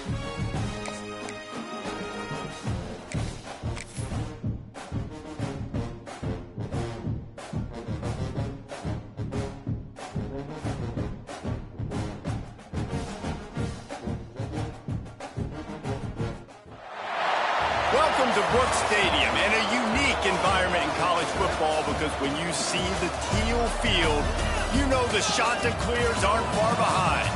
Welcome to Brooks Stadium, and a unique environment in college football because when you see the teal field, you know the Chanticleers aren't far behind.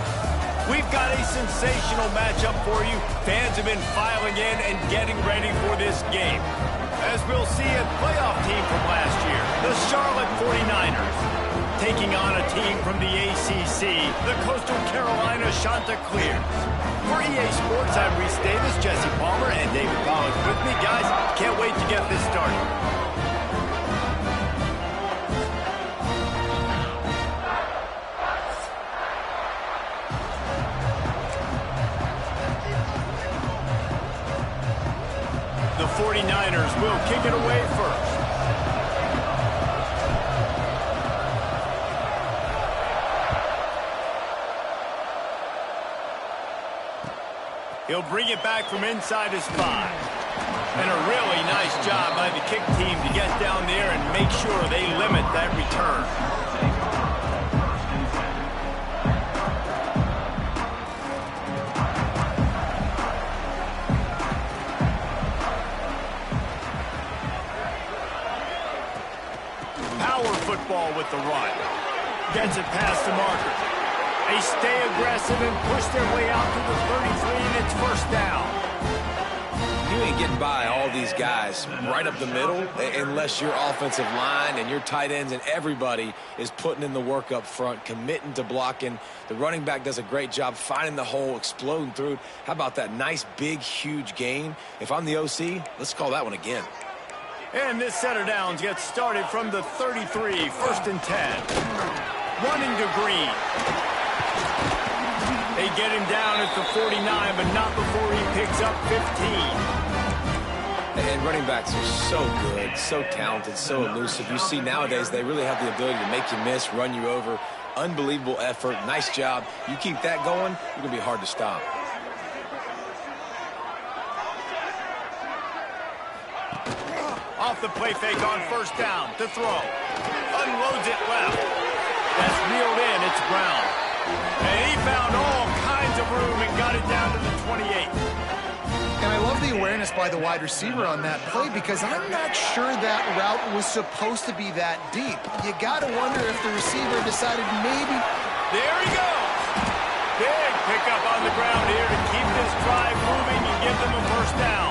We've got a sensational matchup for you. Fans have been filing in and getting ready for this game. As we'll see, a playoff team from last year, the Charlotte 49ers, taking on a team from the ACC, the Coastal Carolina Chanticleers. For EA Sports, I'm Reese Davis, Jesse Palmer, and David Collins with me. Guys, can't wait to get this started. The 49ers will kick it away first. He'll bring it back from inside his 5. And a really nice job by the kick team to get down there and make sure they limit that return. Power football with the run. Gets it past the marker. They stay aggressive and push their way out to the 33, and it's first down. You ain't getting by all these guys right up the middle unless your offensive line and your tight ends and everybody is putting in the work up front, committing to blocking. The running back does a great job finding the hole, exploding through it. How about that nice, big, huge gain? If I'm the OC, let's call that one again. And this set of downs gets started from the 33, first and 10. Running to Green. They get him down at the 49, but not before he picks up 15. And running backs are so good, so talented, so elusive. You see nowadays they really have the ability to make you miss, run you over. Unbelievable effort. Nice job. You keep that going, you're going to be hard to stop. Off the play fake on first down to throw. Unloads it left. That's reeled in. It's Brown. And he found all kinds of room and got it down to the 28. And I love the awareness by the wide receiver on that play because I'm not sure that route was supposed to be that deep. You got to wonder if the receiver decided maybe... There he goes. Big pickup on the ground here to keep this drive moving and give them a first down.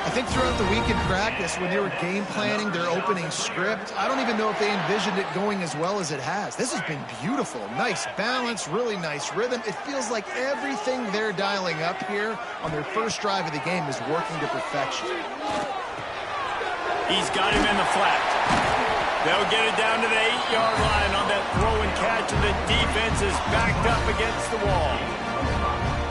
I think throughout the week in practice, when they were game planning their opening script, I don't even know if they envisioned it going as well as it has. This has been beautiful. Nice balance, really nice rhythm. It feels like everything they're dialing up here on their first drive of the game is working to perfection. He's got him in the flat. They'll get it down to the 8-yard line on that throw and catch, and the defense is backed up against the wall.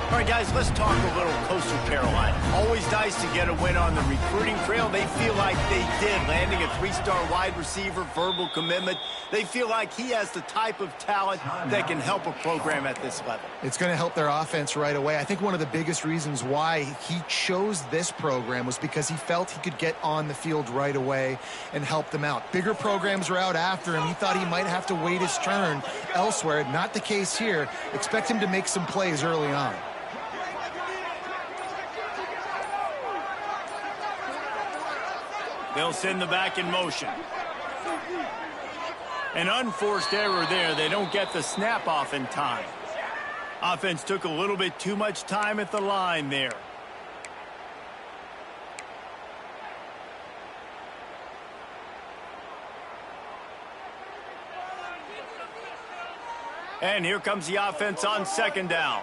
All right, guys, let's talk a little Coastal Carolina. Always nice to get a win on the recruiting trail. They feel like they did, landing a 3-star wide receiver, verbal commitment. They feel like he has the type of talent that can help a program at this level. It's going to help their offense right away. I think one of the biggest reasons why he chose this program was because he felt he could get on the field right away and help them out. Bigger programs are out after him. He thought he might have to wait his turn elsewhere. Not the case here. Expect him to make some plays early on. They'll send the back in motion. An unforced error there. They don't get the snap off in time. Offense took a little bit too much time at the line there. And here comes the offense on second down.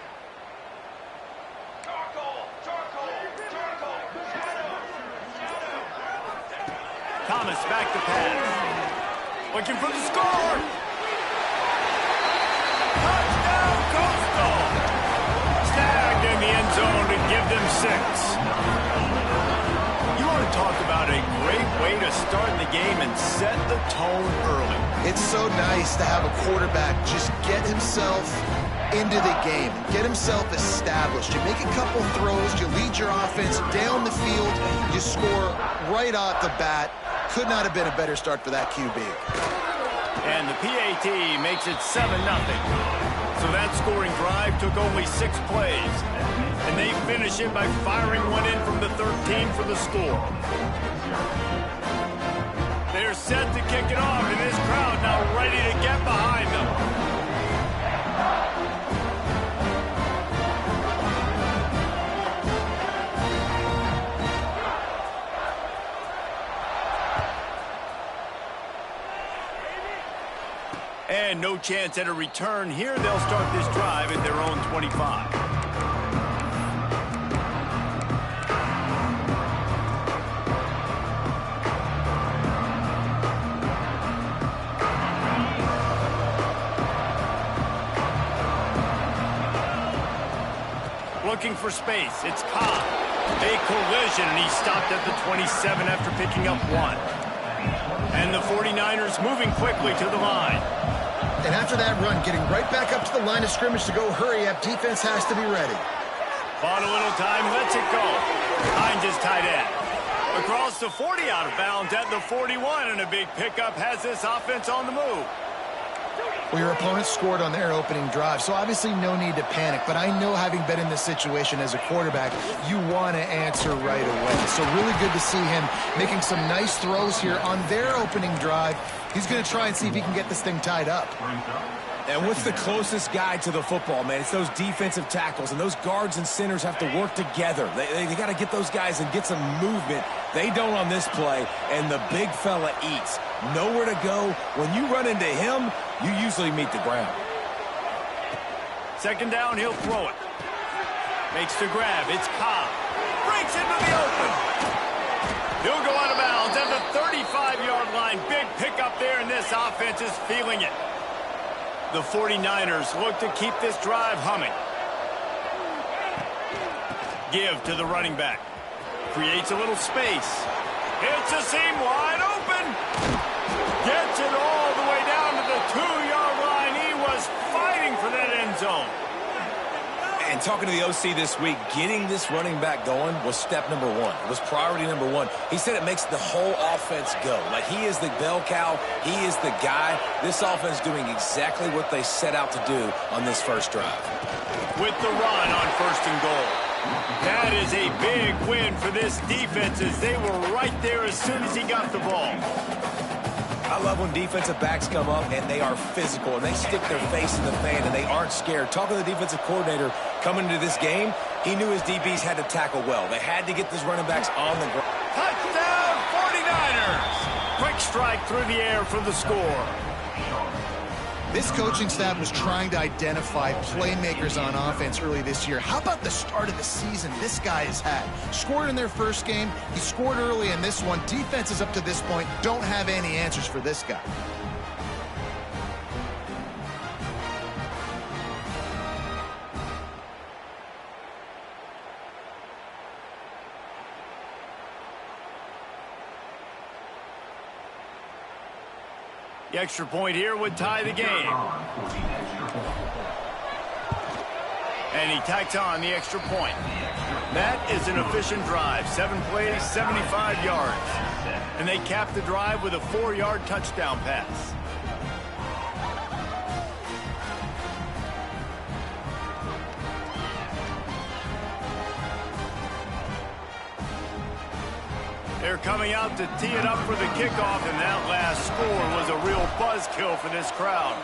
Thomas back to pass. Looking for the score. Touchdown, Coastal. Snagged in the end zone to give them 6. You want to talk about a great way to start the game and set the tone early. It's so nice to have a quarterback just get himself into the game and get himself established. You make a couple throws, you lead your offense down the field, you score right off the bat. Could not have been a better start for that QB. And the PAT makes it 7-0. So that scoring drive took only 6 plays. And they finish it by firing one in from the 13 for the score. They're set to kick it off, and this crowd now ready to get behind them. And no chance at a return here. They'll start this drive at their own 25. Looking for space. It's Cobb. A collision, and he stopped at the 27 after picking up 1. And the 49ers moving quickly to the line. And after that run, getting right back up to the line of scrimmage to go hurry up, defense has to be ready. Bought a little time, lets it go. Hines is tight end. Across the 40 out of bounds at the 41, and a big pickup has this offense on the move. Well, your opponent scored on their opening drive, so obviously no need to panic. But I know, having been in this situation as a quarterback, you want to answer right away. So really good to see him making some nice throws here on their opening drive. He's going to try and see if he can get this thing tied up. And what's the closest guy to the football, man? It's those defensive tackles, and those guards and centers have to work together. They got to get those guys and get some movement. They don't on this play, and the big fella eats. Nowhere to go. When you run into him, you usually meet the ground. Second down, he'll throw it. Makes the grab. It's Cobb. Breaks into the open. He'll go out of bounds at the 35-yard line. Big pickup there, and this offense is feeling it. The 49ers look to keep this drive humming. Give to the running back. Creates a little space. Hits a seam wide open. Gets it all the way down to the 2-yard line. He was fighting for that end zone. And talking to the OC this week, getting this running back going was step number 1. It was priority number 1. He said it makes the whole offense go. Like, he is the bell cow. He is the guy. This offense doing exactly what they set out to do on this first drive. With the run on 1st and goal. That is a big win for this defense, as they were right there as soon as he got the ball. I love when defensive backs come up and they are physical and they stick their face in the fan and they aren't scared. Talking to the defensive coordinator coming into this game, he knew his DBs had to tackle well. They had to get these running backs on the ground. Touchdown, 49ers! Quick strike through the air for the score. This coaching staff was trying to identify playmakers on offense early this year. How about the start of the season this guy has had? Scored in their first game. He scored early in this one. Defenses up to this point don't have any answers for this guy. The extra point here would tie the game. And he tacks on the extra point. That is an efficient drive. 7 plays, 75 yards. And they cap the drive with a 4-yard touchdown pass. They're coming out to tee it up for the kickoff, and that last score was a real buzzkill for this crowd.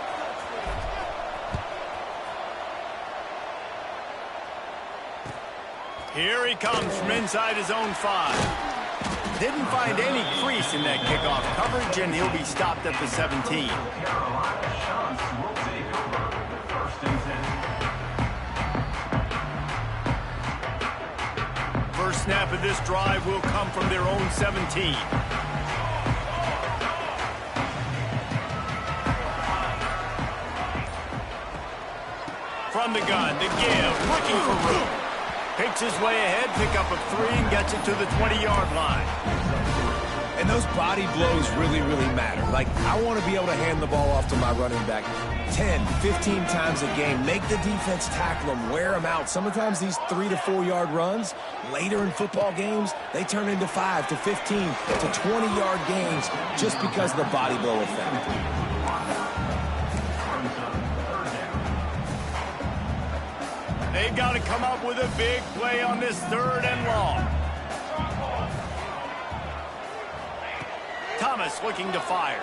Here he comes from inside his own 5. Didn't find any crease in that kickoff coverage, and he'll be stopped at the 17. First snap of this drive will come from their own 17. From the gun, the give, looking for room. Picks his way ahead, pick up a 3, and gets it to the 20-yard line. And those body blows really, really matter. Like, I want to be able to hand the ball off to my running back 10, 15 times a game. Make the defense tackle them, wear them out. Sometimes these 3 to 4 yard runs, later in football games, they turn into 5 to 15 to 20-yard gains just because of the body blow effect. They've got to come up with a big play on this 3rd and long. Thomas looking to fire.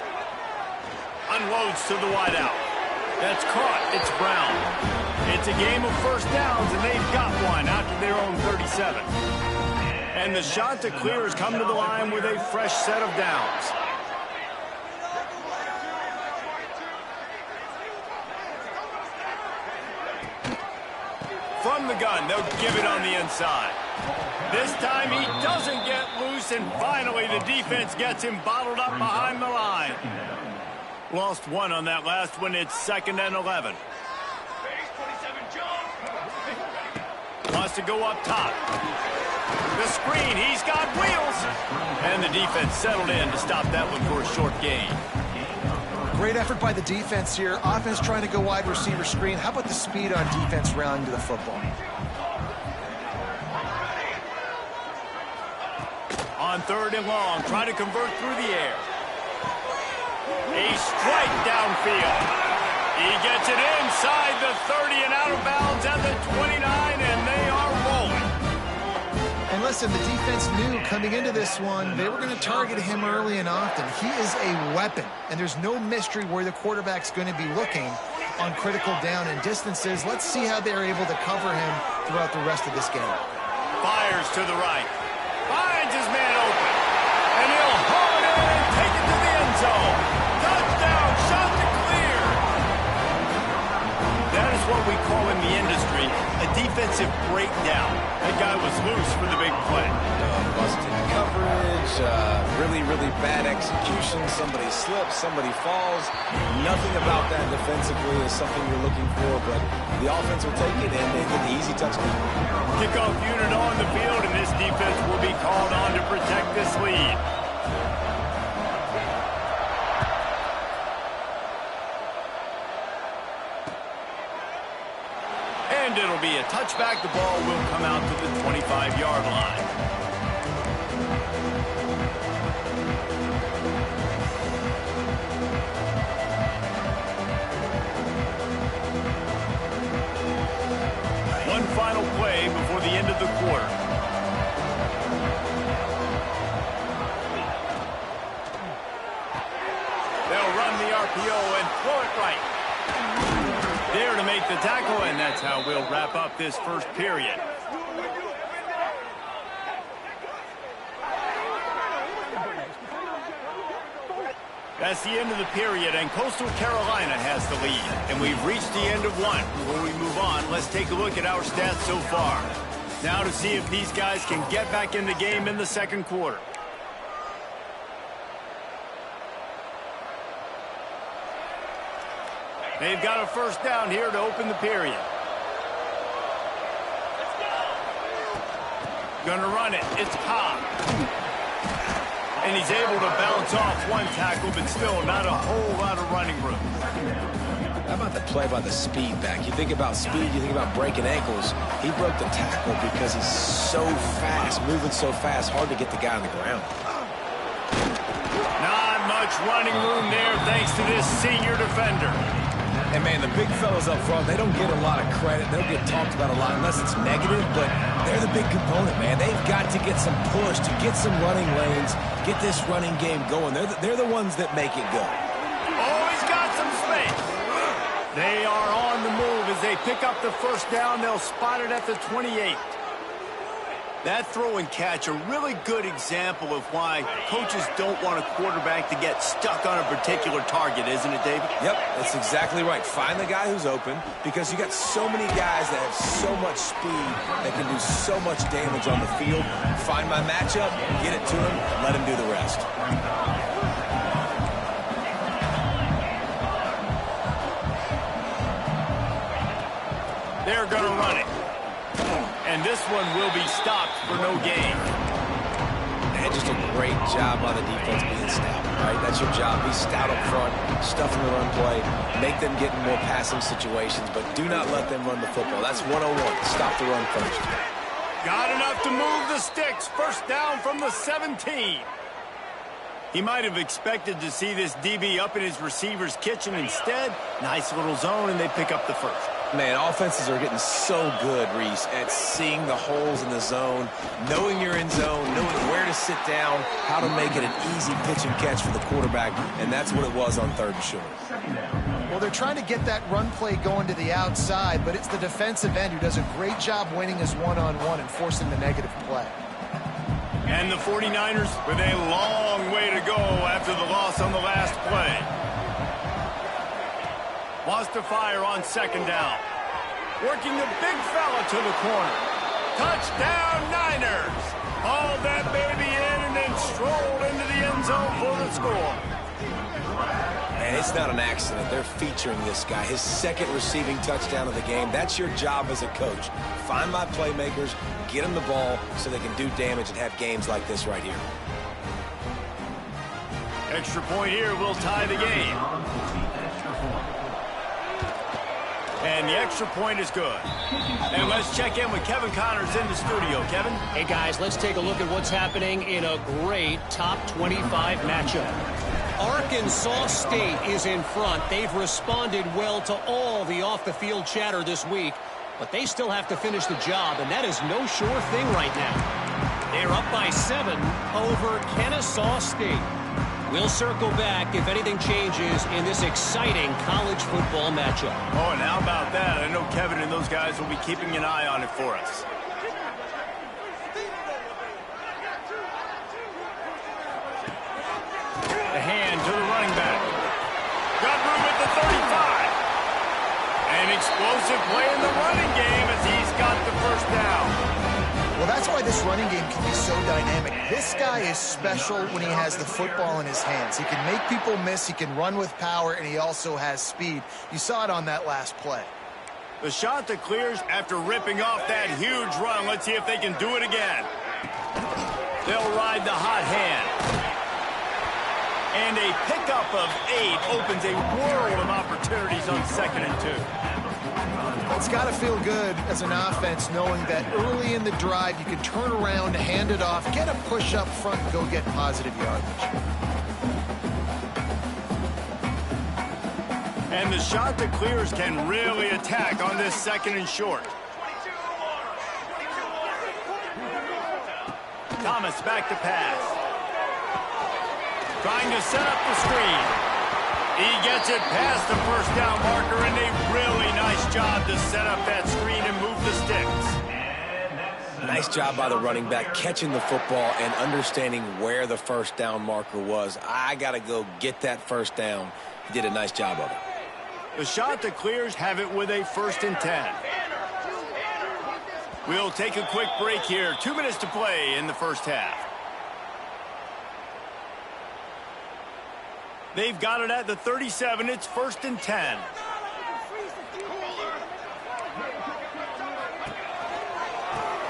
Unloads to the wideout. That's caught. It's Brown. It's a game of first downs, and they've got one after their own 37. And the shot to clear has come to the line with a fresh set of downs. From the gun, they'll give it on the inside. This time he doesn't get loose, and finally the defense gets him bottled up behind the line. Lost one on that last one. It's 2nd and 11. Wants to go up top. The screen, he's got wheels. And the defense settled in to stop that one for a short gain. Great effort by the defense here. Offense trying to go wide receiver screen. How about the speed on defense rounding to the football? On 3rd and long, trying to convert through the air. A strike downfield. He gets it inside the 30 and out of bounds at the 29, and they are rolling. And listen, the defense knew coming into this one, they were going to target him early and often. He is a weapon, and there's no mystery where the quarterback's going to be looking on critical down and distances. Let's see how they're able to cover him throughout the rest of this game. Fires to the right. Finds his man open. And he'll haul it in and take it to the end zone. Touchdown, shot to clear. That is what we call in the industry a defensive breakdown. That guy was loose for the big play. Busted coverage, really, really bad execution. Somebody slips, somebody falls. Nothing about that defensively is something you're looking for, but the offense will take it, and they get the easy touchdown. Kickoff unit on the field, and this defense will be called on to protect this lead. And it'll be a touchback. The ball will come out to the 25-yard line. One final play before the end of the quarter. They'll run the RPO and throw it right. There to make the tackle, and that's how we'll wrap up this first period. That's the end of the period, and Coastal Carolina has the lead. And we've reached the end of one. Before we move on, let's take a look at our stats so far. Now to see if these guys can get back in the game in the second quarter. They've got a first down here to open the period. Gonna run it. It's Cobb. And he's able to bounce off one tackle, but still not a whole lot of running room. How about the play by the speed back? You think about speed, you think about breaking ankles. He broke the tackle because he's so fast, moving so fast, hard to get the guy on the ground. Not much running room there thanks to this senior defender. And, man, the big fellas up front, they don't get a lot of credit. They don't get talked about a lot unless it's negative, but they're the big component, man. They've got to get some push, to get some running lanes, get this running game going. They're the ones that make it go. Always got some space. They are on the move as they pick up the first down. They'll spot it at the 28. That throw and catch, a really good example of why coaches don't want a quarterback to get stuck on a particular target, isn't it, David? Yep, that's exactly right. Find the guy who's open because you got so many guys that have so much speed that can do so much damage on the field. Find my matchup, get it to him, let him do the rest. They're going to run it. And this one will be stopped for no gain. And just a great job by the defense being stout, right? That's your job. Be stout up front, stuff in the run play, make them get in more passing situations, but do not let them run the football. That's 101. Stop the run first. Got enough to move the sticks. First down from the 17. He might have expected to see this DB up in his receiver's kitchen. Instead, nice little zone, and they pick up the first. Man, offenses are getting so good, Reese, at seeing the holes in the zone, knowing you're in zone, knowing where to sit down, how to make it an easy pitch and catch for the quarterback, and that's what it was on 3rd and short. Well, they're trying to get that run play going to the outside, but it's the defensive end who does a great job winning his one-on-one and forcing the negative play. And the 49ers with a long way to go after the loss on the last play. Wants to fire on 2nd down. Working the big fella to the corner. Touchdown, Niners! Hauled that baby in and then strolled into the end zone for the score. And it's not an accident. They're featuring this guy. His 2nd receiving touchdown of the game. That's your job as a coach. Find my playmakers, get them the ball so they can do damage and have games like this right here. Extra point here will tie the game. And the extra point is good. And let's check in with Kevin Connors in the studio. Kevin? Hey, guys, let's take a look at what's happening in a great top 25 matchup. Arkansas State is in front. They've responded well to all the off-the-field chatter this week, but they still have to finish the job, and that is no sure thing right now. They're up by 7 over Kennesaw State. We'll circle back if anything changes in this exciting college football matchup. Oh, and how about that? I know Kevin and those guys will be keeping an eye on it for us. The hand to the running back. Got room at the 35. An explosive play in the running game as he's got the first down. Well, that's why this running game can be so dynamic. This guy is special when he has the football in his hands. He can make people miss, he can run with power, and he also has speed. You saw it on that last play. The shot that clears after ripping off that huge run. Let's see if they can do it again. They'll ride the hot hand. And a pickup of 8 opens a world of opportunities on 2nd and 2. It's got to feel good as an offense knowing that early in the drive you can turn around, hand it off, get a push up front, and go get positive yardage. And the shot that clears can really attack on this 2nd and short. Thomas back to pass. Trying to set up the screen. He gets it past the first down marker, and a really nice job to set up that screen and move the sticks. Nice job by the running back, catching the football and understanding where the first down marker was. I got to go get that first down. He did a nice job of it. The shot that clears have it with a 1st and 10. We'll take a quick break here. 2 minutes to play in the first half. They've got it at the 37. It's 1st and 10.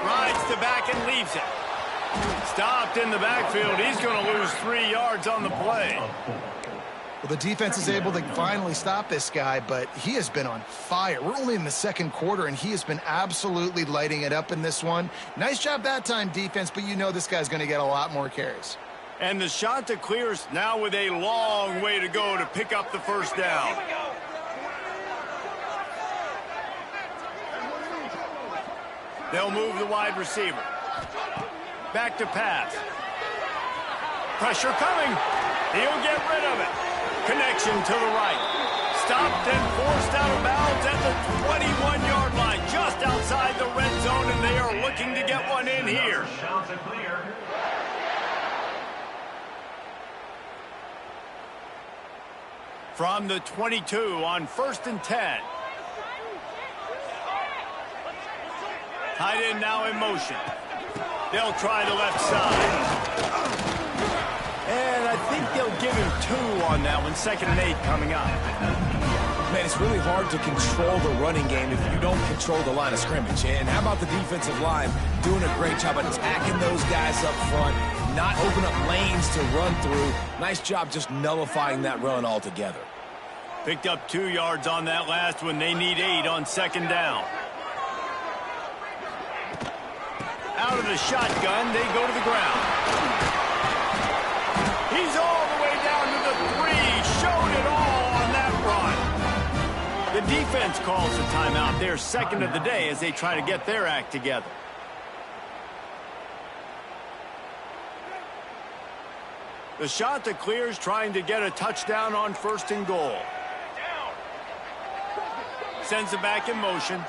Rides to back and leaves it. Stopped in the backfield. He's going to lose 3 yards on the play. Well, the defense is able to finally stop this guy, but he has been on fire. We're only in the 2nd quarter, and he has been absolutely lighting it up in this one. Nice job that time, defense, but you know this guy's going to get a lot more carries. And the shot that clears now with a long way to go to pick up the first down. They'll move the wide receiver. Back to pass. Pressure coming. He'll get rid of it. Connection to the right. Stopped and forced out of bounds at the 21-yard line, just outside the red zone, and they are looking to get one in here. From the 22 on 1st and 10. Tight end now in motion. They'll try the left side. And I think they'll give him 2 on that one. 2nd and 8 coming up. Man, it's really hard to control the running game if you don't control the line of scrimmage. And how about the defensive line doing a great job attacking those guys up front, not open up lanes to run through. Nice job just nullifying that run altogether. Picked up 2 yards on that last one. They need 8 on second down. Out of the shotgun, they go to the ground. He's all the way down to the 3. Showed it all on that run. The defense calls a timeout. They're second of the day as they try to get their act together. The shot that clears, trying to get a touchdown on 1st and goal. Sends it back in motion.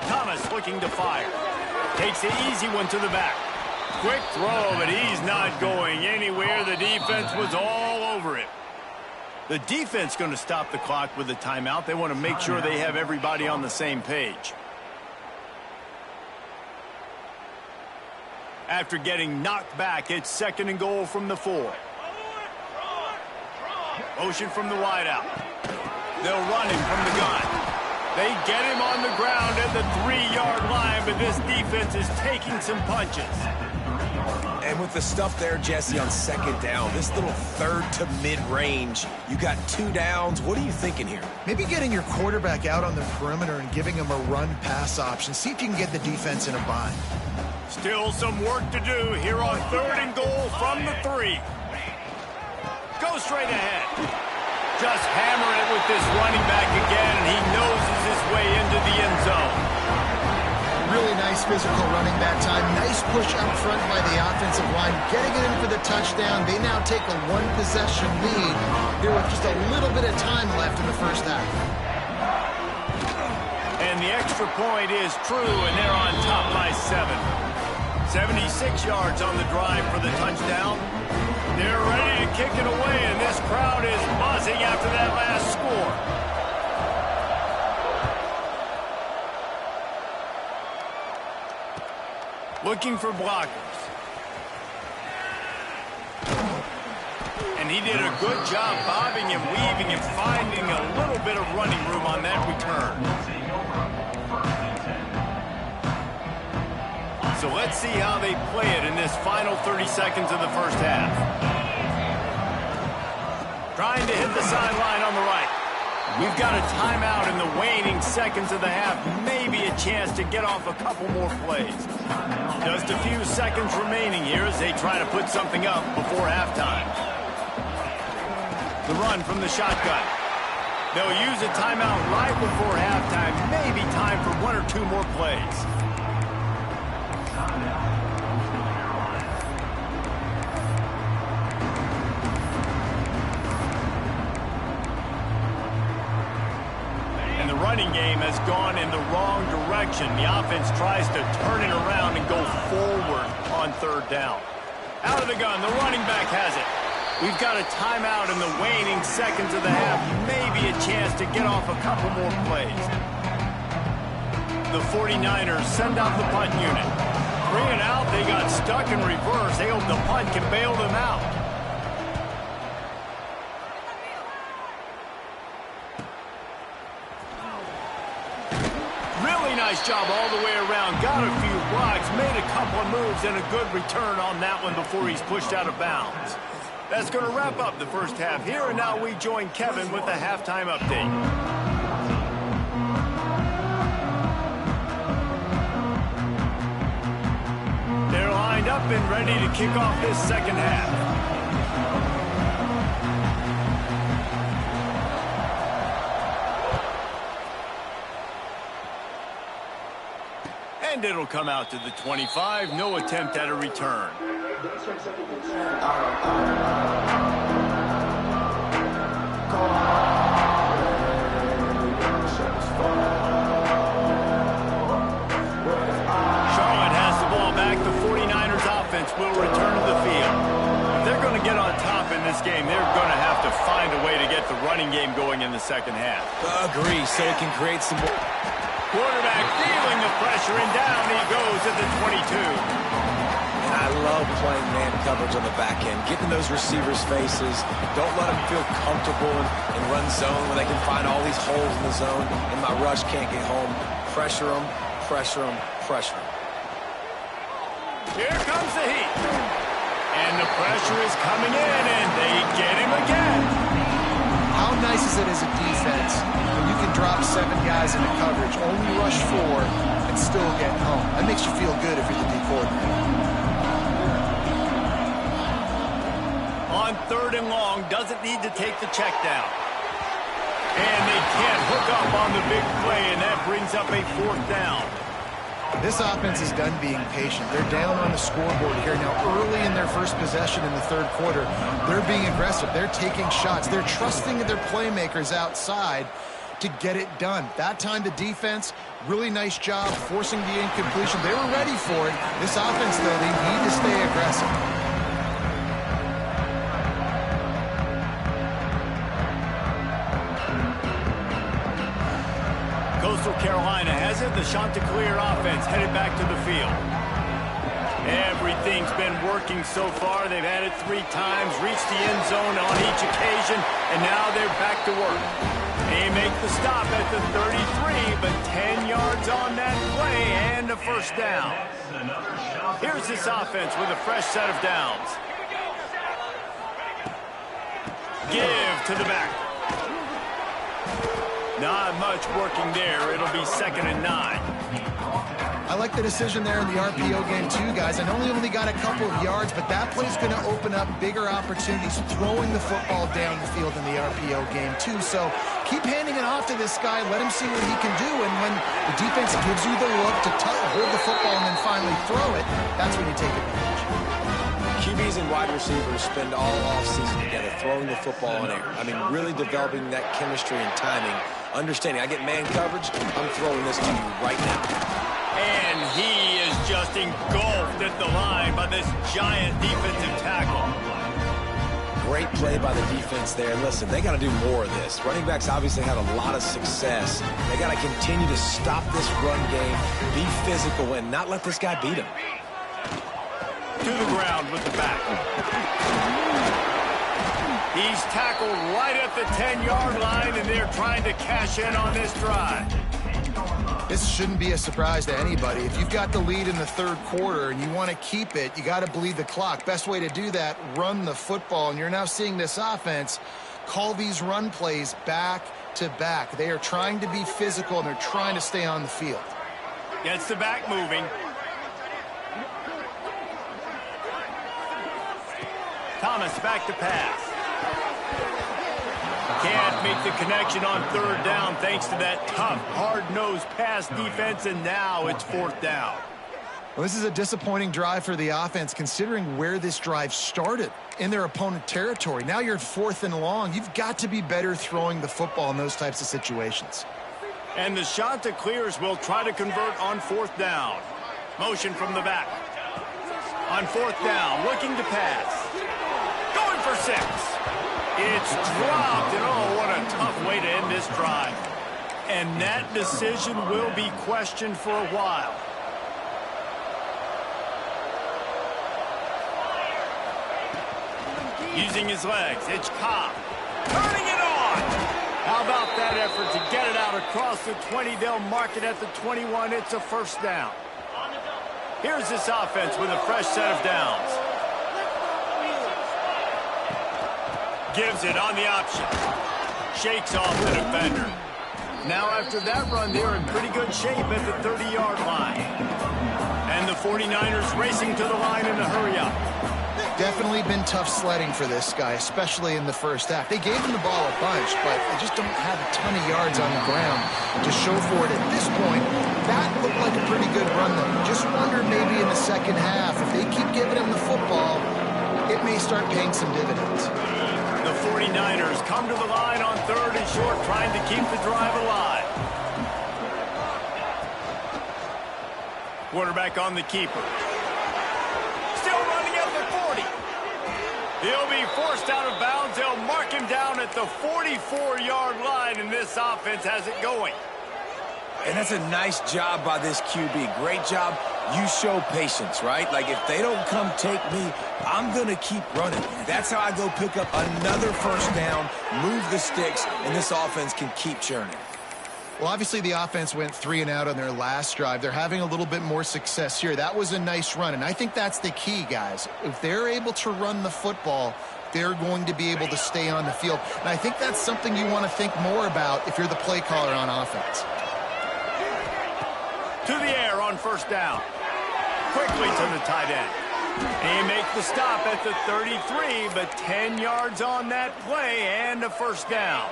Thomas looking to fire. Takes the easy one to the back. Quick throw, but he's not going anywhere. The defense was all over it. The defense going to stop the clock with a timeout. They want to make sure they have everybody on the same page. After getting knocked back, it's 2nd and goal from the 4. Motion from the wideout. They'll run him from the gun. They get him on the ground at the 3-yard line, but this defense is taking some punches. And with the stuff there, Jesse, on 2nd down, this little 3rd to mid-range, you got 2 downs. What are you thinking here? Maybe getting your quarterback out on the perimeter and giving him a run-pass option. See if you can get the defense in a bind. Still some work to do here on 3rd and goal from the 3. Go straight ahead. Just hammer it with this running back again, and he noses his way into the end zone. Really nice physical running that time. Nice push up front by the offensive line. Getting it in for the touchdown. They now take a 1-possession lead here with just a little bit of time left in the first half. And the extra point is true, and they're on top by 7. 76 yards on the drive for the touchdown. They're ready to kick it away, and this crowd is buzzing after that last score. Looking for blockers. And he did a good job bobbing and weaving and finding a little bit of running room on that return. So let's see how they play it in this final 30 seconds of the first half. Trying to hit the sideline on the right. We've got a timeout in the waning seconds of the half. Maybe a chance to get off a couple more plays. Just a few seconds remaining here as they try to put something up before halftime. The run from the shotgun. They'll use a timeout right before halftime. Maybe time for 1 or 2 more plays. Running game has gone in the wrong direction. The offense tries to turn it around and go forward on 3rd down. Out of the gun, the running back has it. We've got a timeout in the waning seconds of the half. Maybe a chance to get off a couple more plays. The 49ers send out the punt unit. 3 and out, they got stuck in reverse. They hope the punt can bail them out. Nice job all the way around. Got a few blocks, made a couple of moves, and a good return on that one before he's pushed out of bounds. That's going to wrap up the first half here, and now we join Kevin with the halftime update. They're lined up and ready to kick off this second half. And it'll come out to the 25. No attempt at a return. Charlotte has the ball back. The 49ers offense will return to the field. If they're going to get on top in this game, they're going to have to find a way to get the running game going in the second half. Agree, so it can create some more. Quarterback feeling the pressure, and down he goes at the 22. I love playing man coverage on the back end, getting those receivers' faces. Don't let them feel comfortable in run zone when they can find all these holes in the zone and my rush can't get home. Pressure them, pressure them, pressure them. Here comes the heat. And the pressure is coming in, and they get him again. How nice is it as a defense when you can drop 7 guys into coverage, only rush 4, and still get home? That makes you feel good if you're the D coordinator. On 3rd and long, doesn't need to take the check down. And they can't hook up on the big play, and that brings up a 4th down. This offense is done being patient. They're down on the scoreboard here. Now, early in their first possession in the 3rd quarter, they're being aggressive. They're taking shots. They're trusting their playmakers outside to get it done. That time, the defense, really nice job forcing the incompletion. They were ready for it. This offense, though, they need to stay aggressive. Coastal Carolina has it. The Chanticleer offense headed back to the field. Everything's been working so far. They've had it 3 times, reached the end zone on each occasion, and now they're back to work. They make the stop at the 33, but 10 yards on that play and a 1st down. Here's this offense with a fresh set of downs. Give to the back. Not much working there. It'll be 2nd and 9. I like the decision there in the RPO game too, guys. I know he only got a couple of yards, but that play's going to open up bigger opportunities throwing the football down the field in the RPO game too. So keep handing it off to this guy. Let him see what he can do. And when the defense gives you the look to hold the football and then finally throw it, that's when you take advantage. QBs and wide receivers spend all offseason together throwing the football in air. I mean, really developing that chemistry and timing. Understanding, I get man coverage, I'm throwing this to you right now. And he is just engulfed at the line by this giant defensive tackle. Great play by the defense there. Listen, they got to do more of this. Running backs obviously had a lot of success. They got to continue to stop this run game, be physical, and not let this guy beat him. To the ground with the back. He's tackled right at the 10-yard line, and they're trying to cash in on this drive. This shouldn't be a surprise to anybody. If you've got the lead in the 3rd quarter and you want to keep it, you got to bleed the clock. Best way to do that, run the football. And you're now seeing this offense call these run plays back to back. They are trying to be physical, and they're trying to stay on the field. Gets the back moving. Thomas back to pass. Can't make the connection on 3rd down thanks to that tough, hard-nosed pass defense, and now it's 4th down. Well, this is a disappointing drive for the offense considering where this drive started in their opponent territory. Now you're at 4th and long. You've got to be better throwing the football in those types of situations. And the Chanticleers will try to convert on 4th down. Motion from the back. On 4th down, looking to pass. Going for 6. It's dropped, and oh, what a tough way to end this drive. And that decision will be questioned for a while. Using his legs, it's Cobb. Turning it on! How about that effort to get it out across the 20? They'll mark it at the 21. It's a 1st down. Here's this offense with a fresh set of downs. Gives it on the option. Shakes off the defender. Now after that run, they're in pretty good shape at the 30-yard line. And the 49ers racing to the line in a hurry-up. Definitely been tough sledding for this guy, especially in the 1st half. They gave him the ball a bunch, but they just don't have a ton of yards on the ground to show for it at this point. That looked like a pretty good run, though. Just wonder maybe in the 2nd half, if they keep giving him the football, it may start paying some dividends. The 49ers come to the line on 3rd and short, trying to keep the drive alive. Quarterback on the keeper. Still running at the 40. He'll be forced out of bounds. They'll mark him down at the 44-yard line, and this offense has it going. And that's a nice job by this QB. Great job You show patience, right? Like, if they don't come take me, I'm going to keep running. That's how I go pick up another first down, move the sticks, and this offense can keep churning. Well, obviously the offense went 3 and out on their last drive. They're having a little bit more success here. That was a nice run, and I think that's the key, guys. If they're able to run the football, they're going to be able to stay on the field. And I think that's something you want to think more about if you're the play caller on offense. To the air on first down. Quickly to the tight end. They make the stop at the 33, but 10 yards on that play and a first down.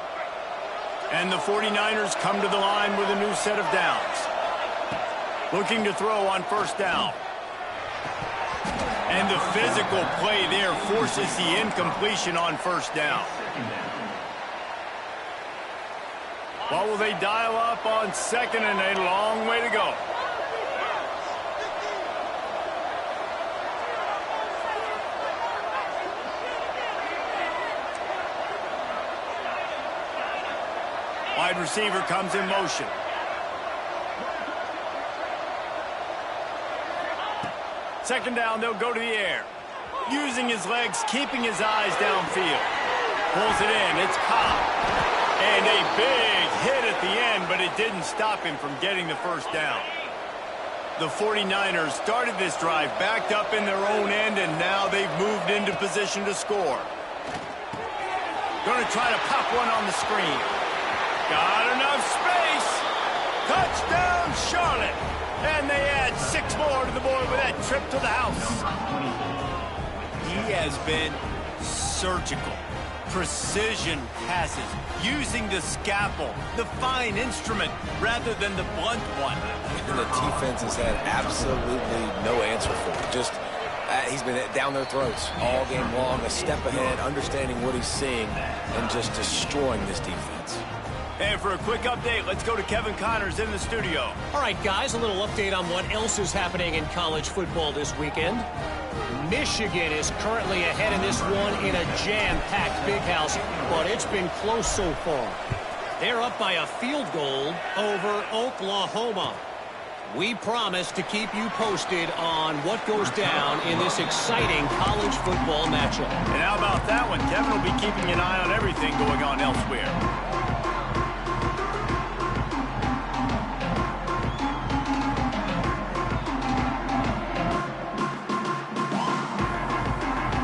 And the 49ers come to the line with a new set of downs. Looking to throw on first down. And the physical play there forces the incompletion on first down. What will they dial up on second, and a long way to go? Wide receiver comes in motion. Second down, they'll go to the air. Using his legs, keeping his eyes downfield. Pulls it in, it's Cobb. And a big hit at the end, but it didn't stop him from getting the first down. The 49ers started this drive backed up in their own end, and now they've moved into position to score. Going to try to pop one on the screen. Got enough space. Touchdown, Charlotte. And they add 6 more to the board with that trip to the house. He has been surgical. Precision passes, using the scalpel, the fine instrument, rather than the blunt one. And the defense has had absolutely no answer for it. Just, he's been down their throats all game long, a step ahead, understanding what he's seeing, and just destroying this defense. And for a quick update, let's go to Kevin Connors in the studio. All right, guys, a little update on what else is happening in college football this weekend. Michigan is currently ahead in this one in a jam-packed big house, but it's been close so far. They're up by a field goal over Oklahoma. We promise to keep you posted on what goes down in this exciting college football matchup. And how about that one? Kevin will be keeping an eye on everything going on elsewhere.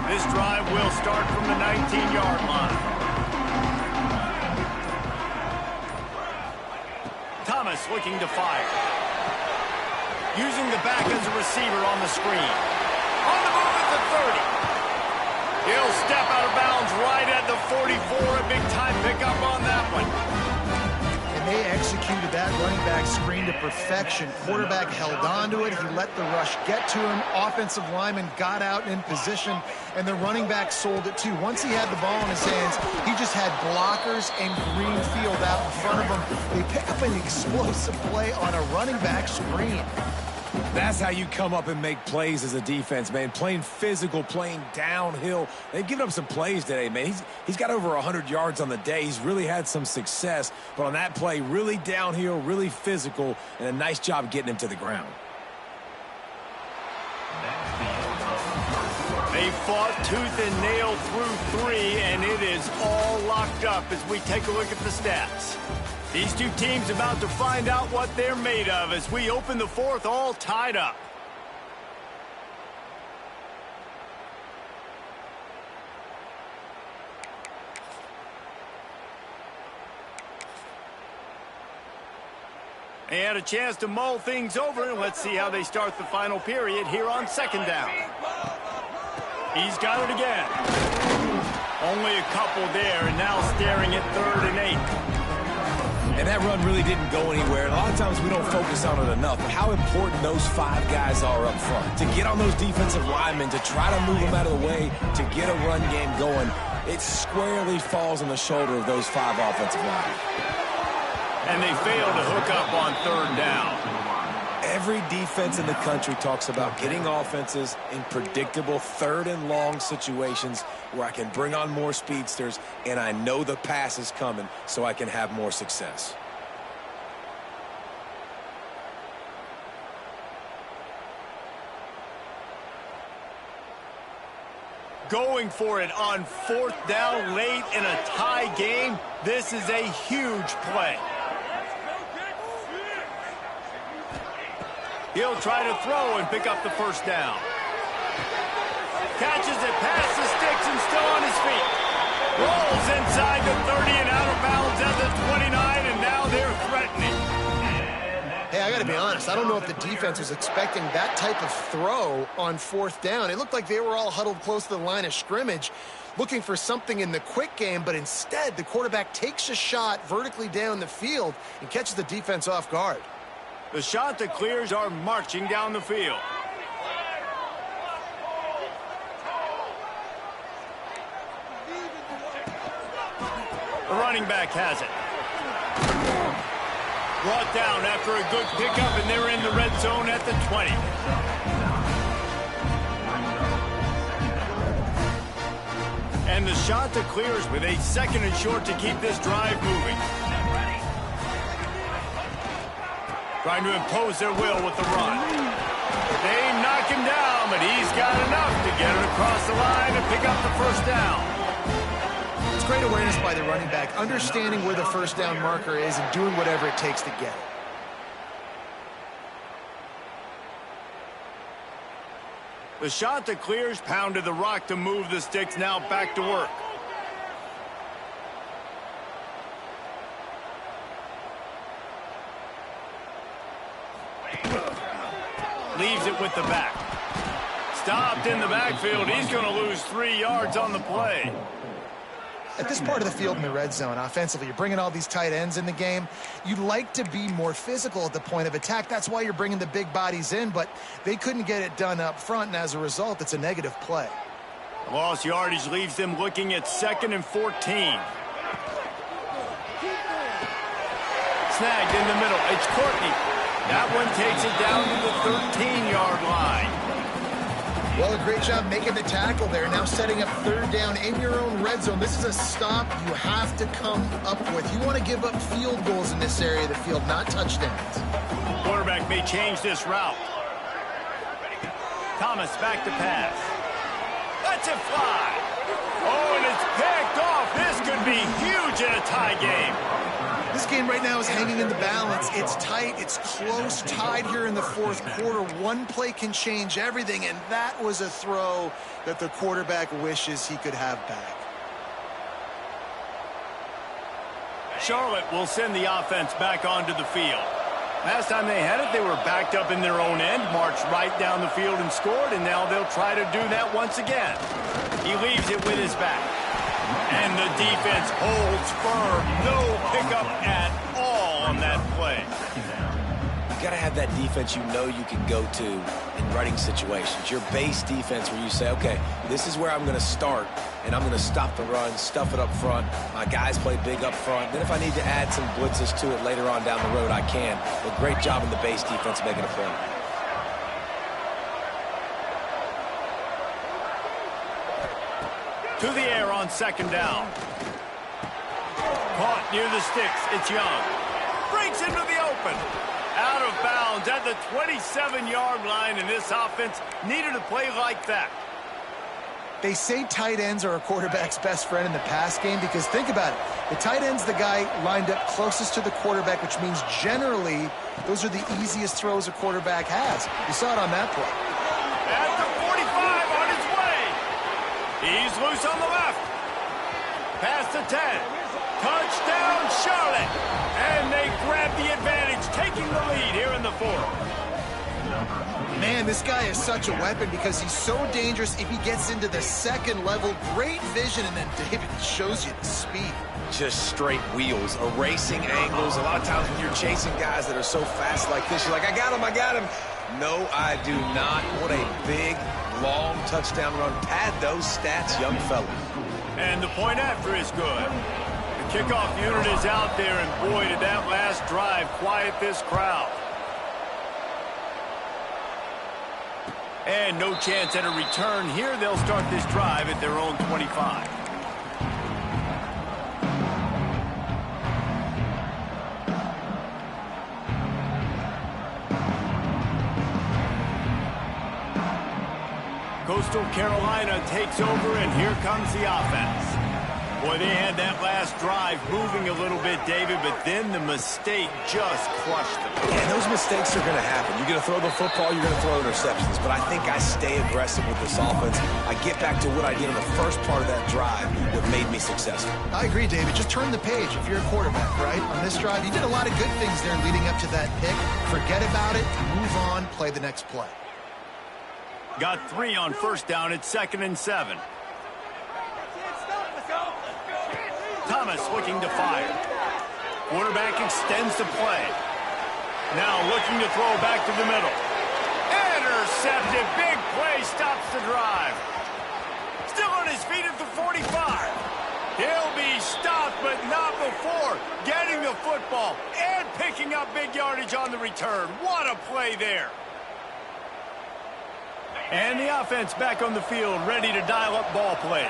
This drive will start from the 19-yard line. Thomas looking to fire. Using the back as a receiver on the screen. On the move at the 30. He'll step out of bounds right at the 44. A big-time pickup on that one. And they executed that running back screen to perfection. Quarterback held on to it. He let the rush get to him. Offensive lineman got out in position, and the running back sold it too. Once he had the ball in his hands, he just had blockers and green field out in front of him. They pick up an explosive play on a running back screen. That's how you come up and make plays as a defense, man. Playing physical, playing downhill. They've given up some plays today, man. He's got over 100 yards on the day. He's really had some success. But on that play, really downhill, really physical, and a nice job getting him to the ground. They fought tooth and nail through 3, and it is all locked up as we take a look at the stats. These two teams about to find out what they're made of as we open the fourth all tied up. They had a chance to mull things over, and let's see how they start the final period here on second down. He's got it again. Only a couple there, and now staring at 3rd and 8. And that run really didn't go anywhere. And a lot of times we don't focus on it enough. But how important those 5 guys are up front. To get on those defensive linemen, to try to move them out of the way, to get a run game going, it squarely falls on the shoulder of those 5 offensive linemen. And they fail to hook up on 3rd down. Every defense in the country talks about getting offenses in predictable 3rd and long situations where I can bring on more speedsters and I know the pass is coming so I can have more success. going for it on 4th down late in a tie game. This is a huge play. He'll try to throw and pick up the 1st down. Catches it past the sticks and still on his feet. Rolls inside the 30 and out of bounds at the 29, and now they're threatening. Hey, I got to be honest. I don't know if the defense was expecting that type of throw on 4th down. It looked like they were all huddled close to the line of scrimmage, looking for something in the quick game, but instead the quarterback takes a shot vertically down the field and catches the defense off guard. The Chanticleers are marching down the field. The running back has it. Brought down after a good pickup, and they're in the red zone at the 20. And the Chanticleers with a 2nd and short to keep this drive moving. Trying to impose their will with the run. They knock him down, but he's got enough to get it across the line and pick up the 1st down. It's great awareness by the running back, understanding where the 1st down marker is and doing whatever it takes to get it. The Chanticleers pounded the rock to move the sticks, now back to work. Leaves it with the back. Stopped in the backfield. He's going to lose 3 yards on the play. At this part of the field in the red zone, offensively, you're bringing all these tight ends in the game. You'd like to be more physical at the point of attack. That's why you're bringing the big bodies in, but they couldn't get it done up front, and as a result, it's a negative play. Lost yardage leaves them looking at 2nd and 14. Snagged in the middle. It's Courtney. That one takes it down to the 13-yard line. Well, a great job making the tackle there. Now setting up 3rd down in your own red zone. This is a stop you have to come up with. You want to give up field goals in this area of the field, not touchdowns. Quarterback may change this route. Thomas back to pass. Lets it fly. Oh, and it's picked off. This could be huge in a tie game. This game right now is hanging in the balance. It's tight. It's close, tied here in the 4th quarter. One play can change everything, and that was a throw that the quarterback wishes he could have back. Charlotte will send the offense back onto the field. Last time they had it, they were backed up in their own end, marched right down the field and scored, and now they'll try to do that once again. He leaves it with his back. And the defense holds firm. No pickup at all on that play. You got to have that defense you know you can go to in running situations. Your base defense where you say, okay, this is where I'm going to start, and I'm going to stop the run, stuff it up front. My guys play big up front. Then if I need to add some blitzes to it later on down the road, I can. But great job in the base defense making a play. To the air on 2nd down. Caught near the sticks. It's Young. Breaks into the open. Out of bounds at the 27-yard line, and this offense needed a play like that. They say tight ends are a quarterback's best friend in the pass game because think about it. The tight end's the guy lined up closest to the quarterback, which means generally those are the easiest throws a quarterback has. You saw it on that play. At the 45 on his way. He's loose on the left. Past the 10. Touchdown, Charlotte. And they grab the advantage, taking the lead here in the 4th. Man, this guy is such a weapon because he's so dangerous if he gets into the 2nd level. Great vision, and then David shows you the speed. Just straight wheels, erasing angles. A lot of times when you're chasing guys that are so fast like this, you're like, I got him. No, I do not. What a big, long touchdown run. Pad those stats, young fella. And the point after is good. The kickoff unit is out there, and boy, did that last drive quiet this crowd. And no chance at a return here. They'll start this drive at their own 25. Coastal Carolina takes over, and here comes the offense. Boy, they had that last drive moving a little bit, David, but then the mistake just crushed them. And those mistakes are going to happen. You're going to throw the football, you're going to throw interceptions. But I think I stay aggressive with this offense. I get back to what I did in the first part of that drive that made me successful. I agree, David. Just turn the page if you're a quarterback, right? On this drive, you did a lot of good things there leading up to that pick. Forget about it, move on, play the next play. Got 3 on first down. It's 2nd and 7. Thomas looking to fire. Quarterback extends the play. Now looking to throw back to the middle. Intercepted. Big play stops the drive. Still on his feet at the 45. He'll be stopped, but not before getting the football and picking up big yardage on the return. What a play there. And the offense back on the field, ready to dial up ball plays.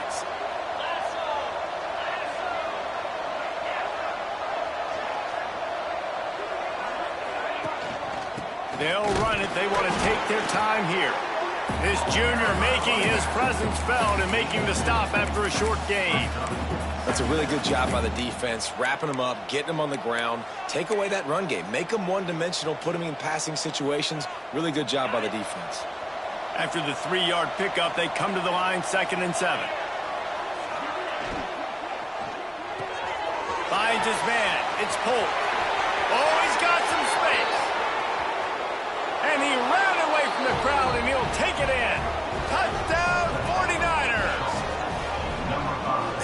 They'll run it. They want to take their time here. This junior making his presence felt and making the stop after a short gain. That's a really good job by the defense, wrapping them up, getting them on the ground. Take away that run game. Make them one-dimensional, put them in passing situations. Really good job by the defense. After the 3-yard pickup, they come to the line, 2nd and 7. Finds his man. It's Polk. Oh, he's got some space. And he ran away from the crowd, and he'll take it in. Touchdown, 49ers.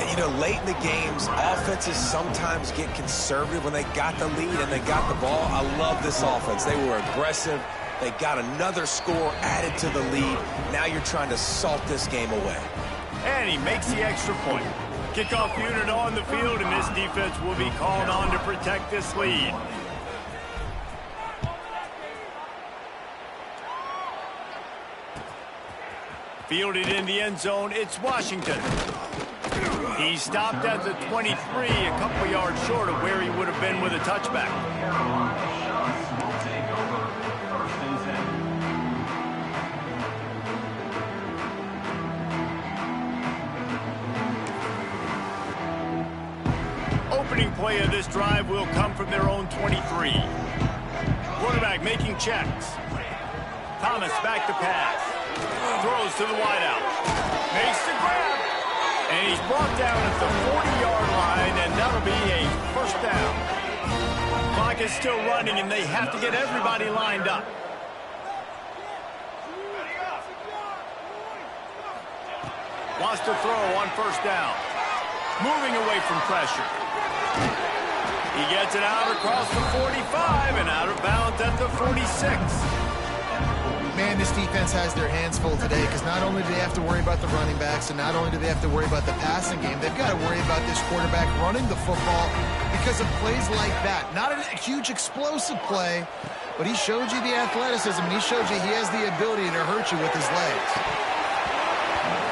And, you know, late in the games, offenses sometimes get conservative when they got the lead and they got the ball. I love this offense. They were aggressive. They got another score added to the lead. Now you're trying to salt this game away. And he makes the extra point. Kickoff unit on the field, and this defense will be called on to protect this lead. Fielded in the end zone, it's Washington. He stopped at the 23, a couple yards short of where he would have been with a touchback. Opening play of this drive will come from their own 23. Quarterback making checks. Thomas back to pass. Throws to the wideout. Makes the grab. And he's brought down at the 40-yard line, and that'll be a first down. Clock is still running, and they have to get everybody lined up. Wants to throw on first down. Moving away from pressure. He gets it out across the 45 and out of bounds at the 46. Man, this defense has their hands full today because not only do they have to worry about the running backs and not only do they have to worry about the passing game, they've got to worry about this quarterback running the football because of plays like that. Not a huge explosive play, but he showed you the athleticism and he showed you he has the ability to hurt you with his legs.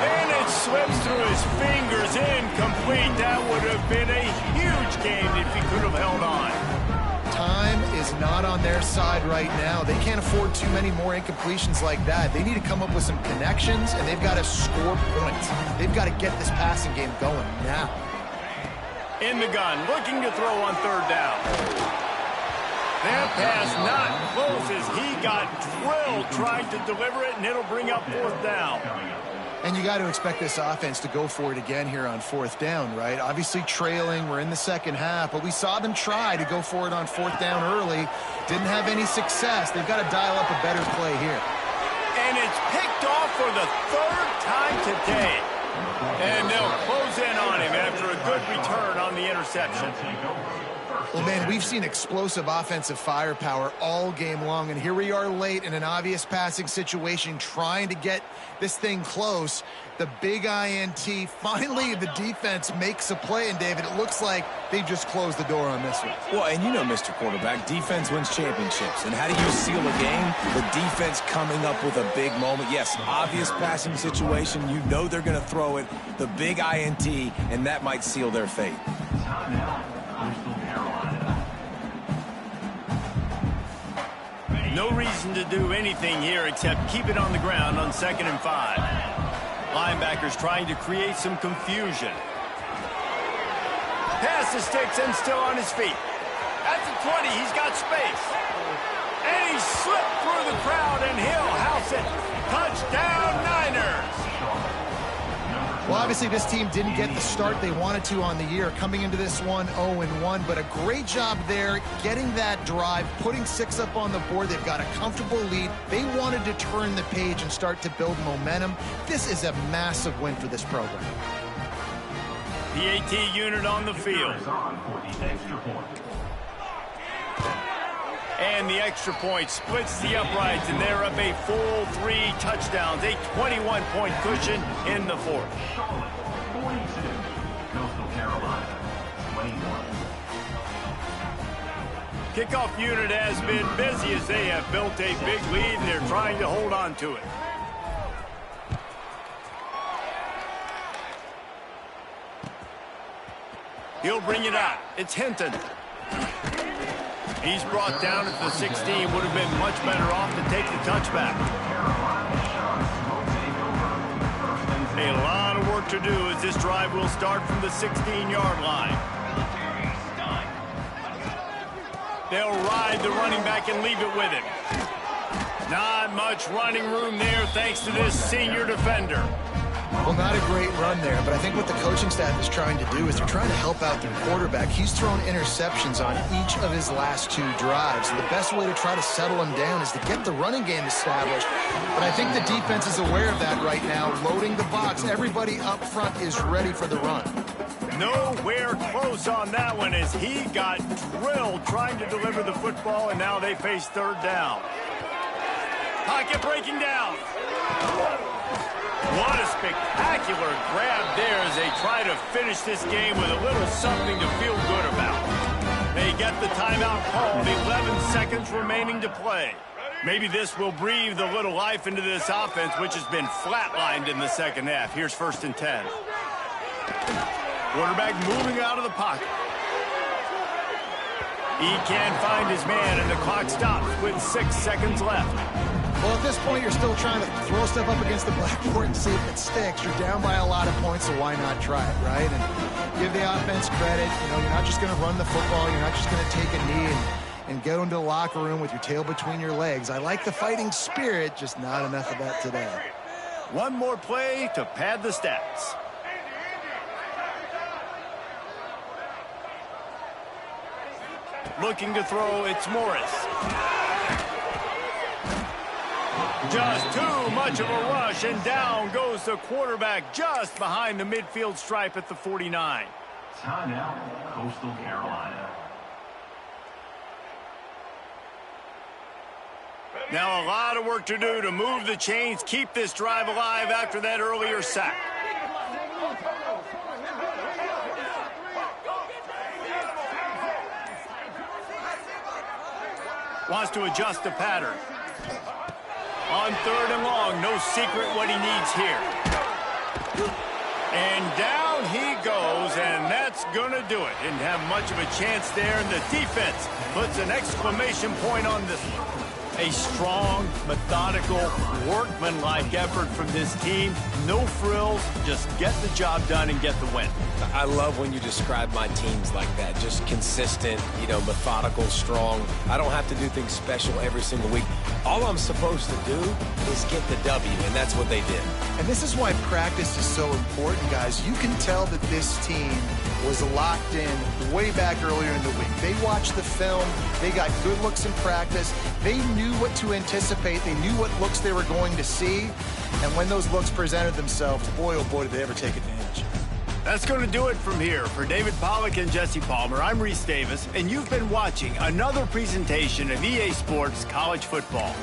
And it slips through his fingers, incomplete. That would have been a huge game if he could have held on. Time is not on their side right now. They can't afford too many more incompletions like that. They need to come up with some connections, and they've got to score points. They've got to get this passing game going now. In the gun, looking to throw on third down. That pass not close as he got drilled trying to deliver it, and it'll bring up fourth down. And you got to expect this offense to go for it again here on fourth down, right? Obviously trailing, we're in the second half, but we saw them try to go for it on fourth down early. Didn't have any success. They've got to dial up a better play here. And it's picked off for the third time today. And they'll close in on him after a good return on the interception. Well, man, we've seen explosive offensive firepower all game long, and here we are late in an obvious passing situation trying to get this thing close. The big INT, finally the defense makes a play, and David, it looks like they just closed the door on this one. Well, and you know, Mr. Quarterback, defense wins championships. And how do you seal a game? The defense coming up with a big moment. Yes, obvious passing situation. You know they're going to throw it. The big INT, and that might seal their fate. No reason to do anything here except keep it on the ground on 2nd and 5. Linebackers trying to create some confusion. Pass the sticks and still on his feet. At the 20, he's got space. And he slipped through the crowd, and he'll house it. Touchdown, Niners! Well, obviously, this team didn't get the start they wanted to on the year, coming into this one 0-1, but a great job there, getting that drive, putting 6 up on the board. They've got a comfortable lead. They wanted to turn the page and start to build momentum. This is a massive win for this program. PAT unit on the field. And the extra point splits the uprights, and they're up a full 3 touchdowns, a 21-point cushion in the fourth. Charlotte, 42. Coastal Carolina, 21. Kickoff unit has been busy as they have built a big lead, and they're trying to hold on to it. He'll bring it out. It's Hinton. He's brought down at the 16. Would have been much better off to take the touchback. A lot of work to do as this drive will start from the 16-yard line. They'll ride the running back and leave it with him. Not much running room there thanks to this senior defender. Well, not a great run there, but I think what the coaching staff is trying to do is they're trying to help out their quarterback. He's thrown interceptions on each of his last 2 drives. And the best way to try to settle him down is to get the running game established. But I think the defense is aware of that right now, loading the box. Everybody up front is ready for the run. Nowhere close on that one as he got drilled trying to deliver the football, and now they face 3rd down. Pocket breaking down. What a spectacular grab there as they try to finish this game with a little something to feel good about. They get the timeout called, 11 seconds remaining to play. Maybe this will breathe a little life into this offense, which has been flatlined in the second half. Here's 1st and 10. Quarterback moving out of the pocket. He can't find his man, and the clock stops with 6 seconds left. Well, at this point, you're still trying to throw stuff up against the blackboard and see if it sticks. You're down by a lot of points, so why not try it, right? And give the offense credit. You know, you're not just going to run the football. You're not just going to take a knee and go into the locker room with your tail between your legs. I like the fighting spirit, just not enough of that today. One more play to pad the stats. Looking to throw, it's Morris. Just too much of a rush, and down goes the quarterback just behind the midfield stripe at the 49. Timeout, Coastal Carolina. Now a lot of work to do to move the chains, keep this drive alive after that earlier sack. Wants to adjust the pattern. On 3rd and long, no secret what he needs here. And down he goes, and that's going to do it. Didn't have much of a chance there, and the defense puts an exclamation point on this one. A strong, methodical, workmanlike effort from this team. No frills, just get the job done and get the win. I love when you describe my teams like that. Just consistent, you know, methodical, strong. I don't have to do things special every single week. All I'm supposed to do is get the W, and that's what they did. And this is why practice is so important, guys. You can tell that this team was locked in way back earlier in the week. They watched the film. They got good looks in practice. They knew what to anticipate. They knew what looks they were going to see. And when those looks presented themselves, boy, oh boy, did they ever take advantage. That's going to do it from here. For David Pollack and Jesse Palmer, I'm Reese Davis, and you've been watching another presentation of EA Sports College Football.